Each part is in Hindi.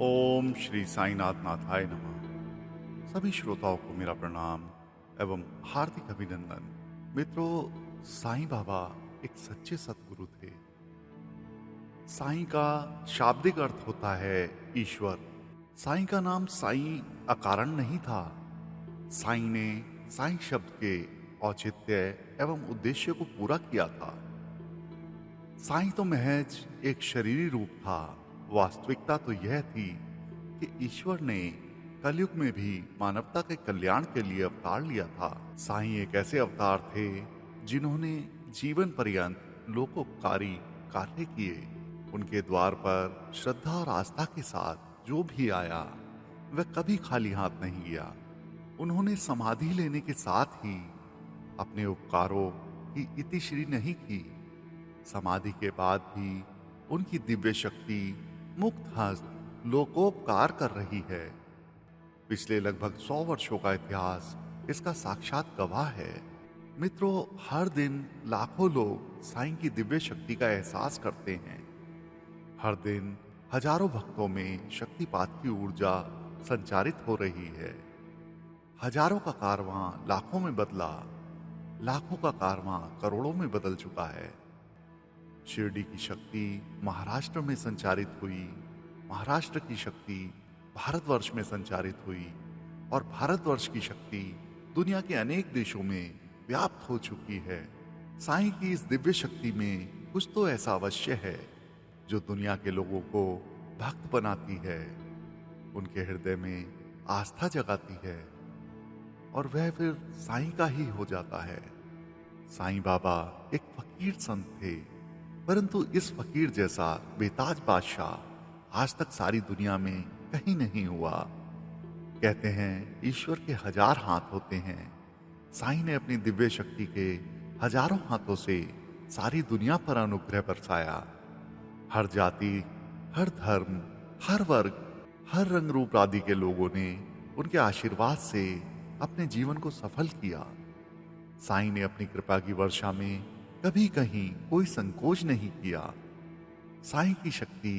ओम श्री साईनाथ नाथाय नमः। सभी श्रोताओं को मेरा प्रणाम एवं हार्दिक अभिनंदन। मित्रों, साईं बाबा एक सच्चे सतगुरु थे। साईं का शाब्दिक अर्थ होता है ईश्वर। साईं का नाम साईं अकारण नहीं था। साईं ने साईं शब्द के औचित्य एवं उद्देश्य को पूरा किया था। साईं तो महज एक शरीरी रूप था। वास्तविकता तो यह थी कि ईश्वर ने कलयुग में भी मानवता के कल्याण के लिए अवतार लिया था। साईं एक ऐसे अवतार थे जिन्होंने जीवन पर्यंत लोकोपकारी कार्य किए। उनके द्वार पर श्रद्धा और आस्था के साथ जो भी आया वह कभी खाली हाथ नहीं गया। उन्होंने समाधि लेने के साथ ही अपने उपकारों की इतिश्री नहीं की। समाधि के बाद भी उनकी दिव्य शक्ति मुक्त हस्त लोकोपकार कर रही है। पिछले लगभग 100 वर्षों का इतिहास इसका साक्षात गवाह है। मित्रों, हर दिन लाखों लोग साईं की दिव्य शक्ति का एहसास करते हैं। हर दिन हजारों भक्तों में शक्तिपात की ऊर्जा संचारित हो रही है। हजारों का कारवां लाखों में बदला, लाखों का कारवां करोड़ों में बदल चुका है। शिरडी की शक्ति महाराष्ट्र में संचारित हुई, महाराष्ट्र की शक्ति भारतवर्ष में संचारित हुई और भारतवर्ष की शक्ति दुनिया के अनेक देशों में व्याप्त हो चुकी है। साईं की इस दिव्य शक्ति में कुछ तो ऐसा अवश्य है जो दुनिया के लोगों को भक्त बनाती है, उनके हृदय में आस्था जगाती है और वह फिर साईं का ही हो जाता है। साईं बाबा एक फकीर संत थे, परंतु इस फकीर जैसा बेताज बादशाह आज तक सारी दुनिया में कहीं नहीं हुआ। कहते हैं ईश्वर के 1000 हाथ होते हैं। साईं ने अपनी दिव्य शक्ति के हजारों हाथों से सारी दुनिया पर अनुग्रह बरसाया। हर जाति, हर धर्म, हर वर्ग, हर रंग रूप आदि के लोगों ने उनके आशीर्वाद से अपने जीवन को सफल किया। साईं ने अपनी कृपा की वर्षा में कभी कहीं कोई संकोच नहीं किया। साईं की शक्ति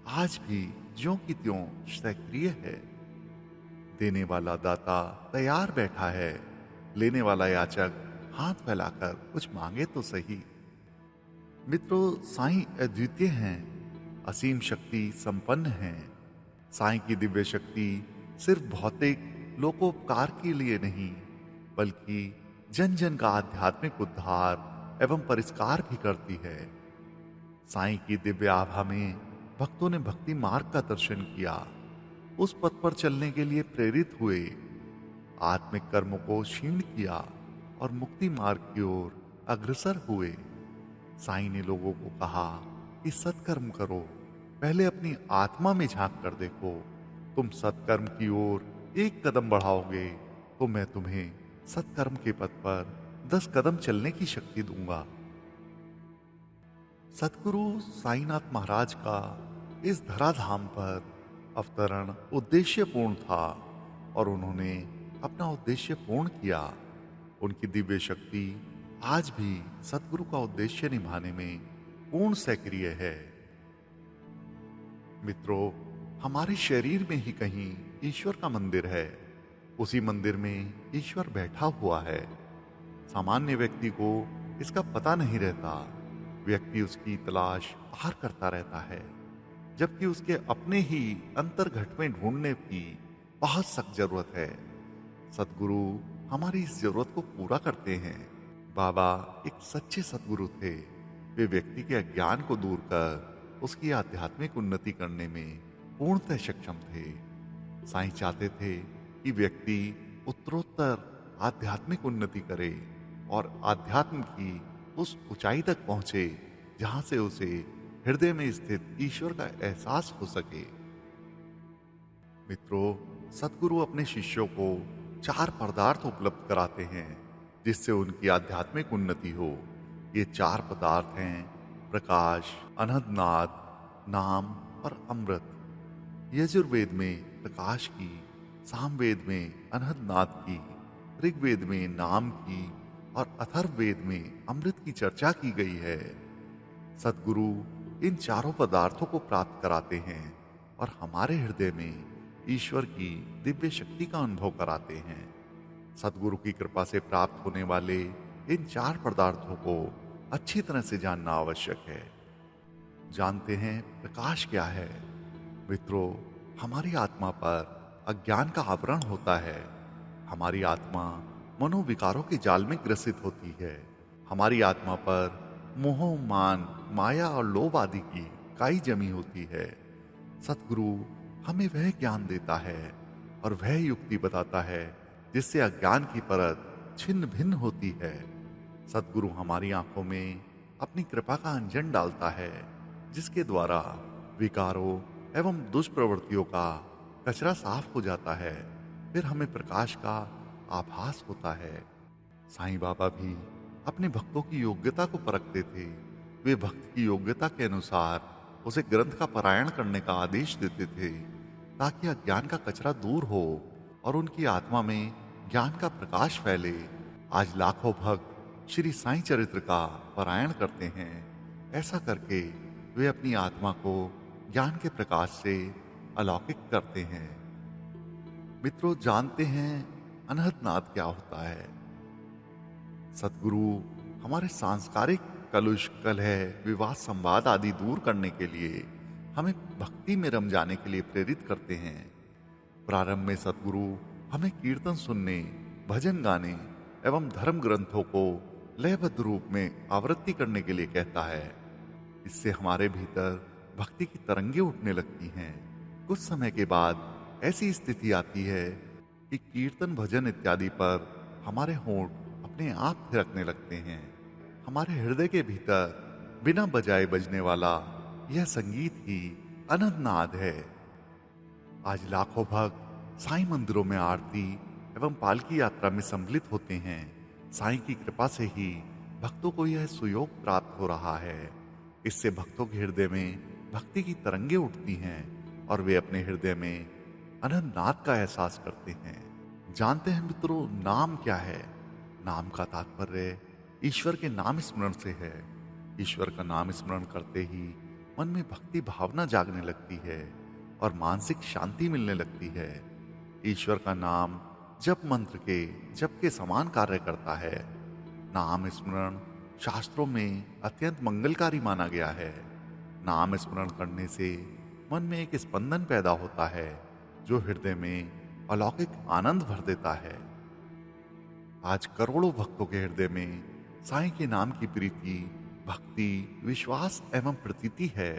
आज भी ज्यों की त्यों सक्रिय है। देने वाला दाता तैयार बैठा है, लेने वाला याचक हाथ फैलाकर कुछ मांगे तो सही। मित्रों, साईं अद्वितीय हैं, असीम शक्ति संपन्न हैं। साईं की दिव्य शक्ति सिर्फ भौतिक लोकोपकार के लिए नहीं, बल्कि जन जन का आध्यात्मिक उद्धार एवं परिष्कार भी करती है। साईं की दिव्य आभा में भक्तों ने भक्ति मार्ग का दर्शन किया, उस पथ पर चलने के लिए प्रेरित हुए, आत्मिक कर्मों को क्षीण किया और मुक्ति मार्ग की ओर अग्रसर हुए। साईं ने लोगों को कहा कि सत्कर्म करो, पहले अपनी आत्मा में झांक कर देखो। तुम सत्कर्म की ओर एक कदम बढ़ाओगे तो मैं तुम्हें सत्कर्म के पथ पर 10 कदम चलने की शक्ति दूंगा। सतगुरु साईनाथ महाराज का इस धराधाम पर अवतरण उद्देश्यपूर्ण था और उन्होंने अपना उद्देश्य पूर्ण किया। उनकी दिव्य शक्ति आज भी सतगुरु का उद्देश्य निभाने में पूर्ण सक्रिय है। मित्रों, हमारे शरीर में ही कहीं ईश्वर का मंदिर है। उसी मंदिर में ईश्वर बैठा हुआ है। सामान्य व्यक्ति को इसका पता नहीं रहता। व्यक्ति उसकी तलाश बाहर करता रहता है, जबकि उसके अपने ही अंतर्घट में ढूंढने की बहुत सख्त जरूरत है। सतगुरु हमारी इस जरूरत को पूरा करते हैं। बाबा एक सच्चे सतगुरु थे। वे व्यक्ति के अज्ञान को दूर कर उसकी आध्यात्मिक उन्नति करने में पूर्णतः सक्षम थे। साईं चाहते थे कि व्यक्ति उत्तरोत्तर आध्यात्मिक उन्नति करे और आध्यात्म की उस ऊंचाई तक पहुंचे जहां से उसे हृदय में स्थित ईश्वर का एहसास हो सके। मित्रों, सतगुरु अपने शिष्यों को 4 पदार्थ उपलब्ध कराते हैं जिससे उनकी आध्यात्मिक उन्नति हो। ये 4 पदार्थ हैं प्रकाश, अनहदनाद, नाम और अमृत। यजुर्वेद में प्रकाश की, सामवेद में अनहदनाद की, ऋग्वेद में नाम की और अथर्ववेद में अमृत की चर्चा की गई है। सतगुरु इन चारों पदार्थों को प्राप्त कराते हैं और हमारे हृदय में ईश्वर की दिव्य शक्ति का अनुभव कराते हैं। सदगुरु की कृपा से प्राप्त होने वाले इन चार पदार्थों को अच्छी तरह से जानना आवश्यक है। जानते हैं प्रकाश क्या है? मित्रों, हमारी आत्मा पर अज्ञान का आवरण होता है। हमारी आत्मा मनोविकारों के जाल में ग्रसित होती है। हमारी आत्मा पर मोह, मान, माया और लोभ आदि की काई जमी होती है। सतगुरु हमें वह ज्ञान देता है और वह युक्ति बताता है जिससे अज्ञान की परत छिन्न भिन्न होती है। सतगुरु हमारी आंखों में अपनी कृपा का अंजन डालता है, जिसके द्वारा विकारों एवं दुष्प्रवृत्तियों का कचरा साफ हो जाता है। फिर हमें प्रकाश का आभास होता है। साईं बाबा भी अपने भक्तों की योग्यता को परखते थे। वे भक्त की योग्यता के अनुसार उसे ग्रंथ का पारायण करने का आदेश देते थे, ताकि अज्ञान का कचरा दूर हो और उनकी आत्मा में ज्ञान का प्रकाश फैले। आज लाखों भक्त श्री साईं चरित्र का पारायण करते हैं। ऐसा करके वे अपनी आत्मा को ज्ञान के प्रकाश से अलौकिक करते हैं। मित्रों, जानते हैं अनहद नाद क्या होता है? सतगुरु हमारे सांस्कारिक कलुष, कलह, विवाद, संवाद आदि दूर करने के लिए हमें भक्ति में रम जाने के लिए प्रेरित करते हैं। प्रारंभ में सतगुरु हमें कीर्तन सुनने, भजन गाने एवं धर्म ग्रंथों को लयबद्ध रूप में आवृत्ति करने के लिए कहता है। इससे हमारे भीतर भक्ति की तरंगे उठने लगती हैं। कुछ समय के बाद ऐसी स्थिति आती है कि कीर्तन, भजन इत्यादि पर हमारे होंठ अपने आप थिरकने लगते हैं। हमारे हृदय के भीतर बिना बजाए बजने वाला यह संगीत ही अनंत नाद है। आज लाखों भक्त साईं मंदिरों में आरती एवं पालकी यात्रा में सम्मिलित होते हैं। साईं की कृपा से ही भक्तों को यह सुयोग प्राप्त हो रहा है। इससे भक्तों के हृदय में भक्ति की तरंगे उठती हैं और वे अपने हृदय में अनंत नाद का एहसास करते हैं। जानते हैं मित्रों, नाम क्या है? नाम का तात्पर्य ईश्वर के नाम स्मरण से है। ईश्वर का नाम स्मरण करते ही मन में भक्ति भावना जागने लगती है और मानसिक शांति मिलने लगती है। ईश्वर का नाम जप मंत्र के जप के समान कार्य करता है। नाम स्मरण शास्त्रों में अत्यंत मंगलकारी माना गया है। नाम स्मरण करने से मन में एक स्पंदन पैदा होता है, जो हृदय में अलौकिक आनंद भर देता है। आज करोड़ों भक्तों के हृदय में साईं के नाम की प्रीति, भक्ति, विश्वास एवं प्रतीति है।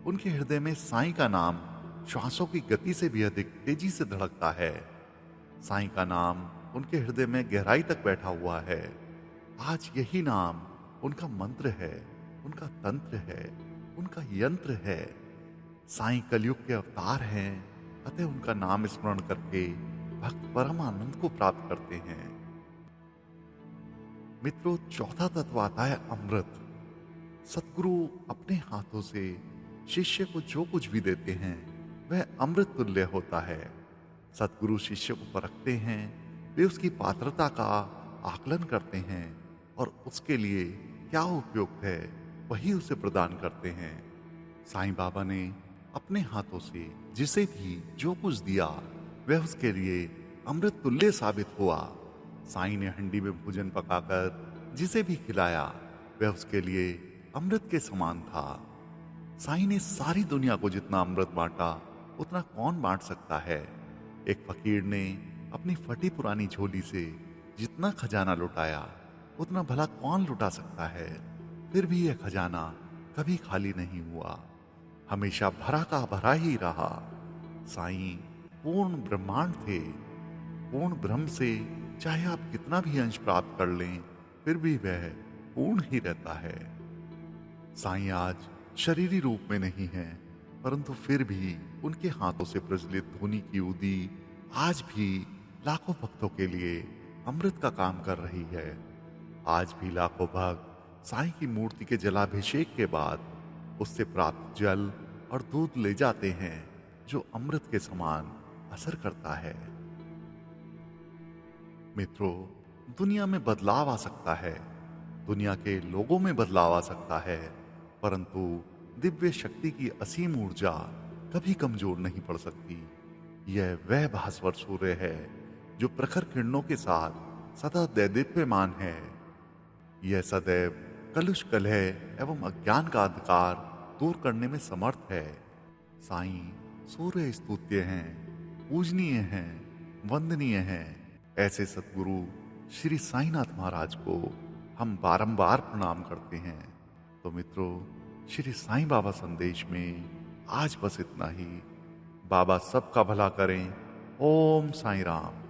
उनके हृदय में साईं का नाम श्वासों की गति से भी अधिक तेजी से धड़कता है। साईं का नाम उनके हृदय में गहराई तक बैठा हुआ है। आज यही नाम उनका मंत्र है, उनका तंत्र है, उनका यंत्र है। साईं कलयुग के अवतार हैं, अतः उनका नाम स्मरण करके भक्त परम आनंद को प्राप्त करते हैं। मित्रों, चौथा तत्व आता है अमृत। सतगुरु अपने हाथों से शिष्य को जो कुछ भी देते हैं वह अमृत तुल्य होता है। सतगुरु शिष्य को परखते हैं, वे उसकी पात्रता का आकलन करते हैं और उसके लिए क्या उपयुक्त है वही उसे प्रदान करते हैं। साईं बाबा ने अपने हाथों से जिसे भी जो कुछ दिया वह उसके लिए अमृत तुल्य साबित हुआ। साईं ने हंडी में भोजन पकाकर जिसे भी खिलाया वह उसके लिए अमृत के समान था। साईं ने सारी दुनिया को जितना अमृत बांटा उतना कौन बांट सकता है। एक फकीर ने अपनी फटी पुरानी झोली से जितना खजाना लुटाया उतना भला कौन लुटा सकता है। फिर भी यह खजाना कभी खाली नहीं हुआ, हमेशा भरा का भरा ही रहा। साईं पूर्ण ब्रह्मांड थे। पूर्ण ब्रह्म से चाहे आप कितना भी अंश प्राप्त कर लें फिर भी वह पूर्ण ही रहता है। साईं आज शरीरी रूप में नहीं है, परंतु फिर भी उनके हाथों से प्रज्वलित धूनी की उदी आज भी लाखों भक्तों के लिए अमृत का काम कर रही है। आज भी लाखों भक्त साईं की मूर्ति के जलाभिषेक के बाद उससे प्राप्त जल और दूध ले जाते हैं, जो अमृत के समान असर करता है। मित्रों, दुनिया में बदलाव आ सकता है, दुनिया के लोगों में बदलाव आ सकता है, परंतु दिव्य शक्ति की असीम ऊर्जा कभी कमजोर नहीं पड़ सकती। यह वह भास्वर सूर्य है जो प्रखर किरणों के साथ सदा दैदीप्यमान है। यह सदैव कलुष कलह एवं अज्ञान का अंधकार दूर करने में समर्थ है। साईं सूर्य स्तुत्य हैं, पूजनीय हैं, वंदनीय हैं। ऐसे सतगुरु श्री साईनाथ महाराज को हम बारंबार प्रणाम करते हैं। तो मित्रों, श्री साईं बाबा संदेश में आज बस इतना ही। बाबा सबका भला करें। ओम साईं राम।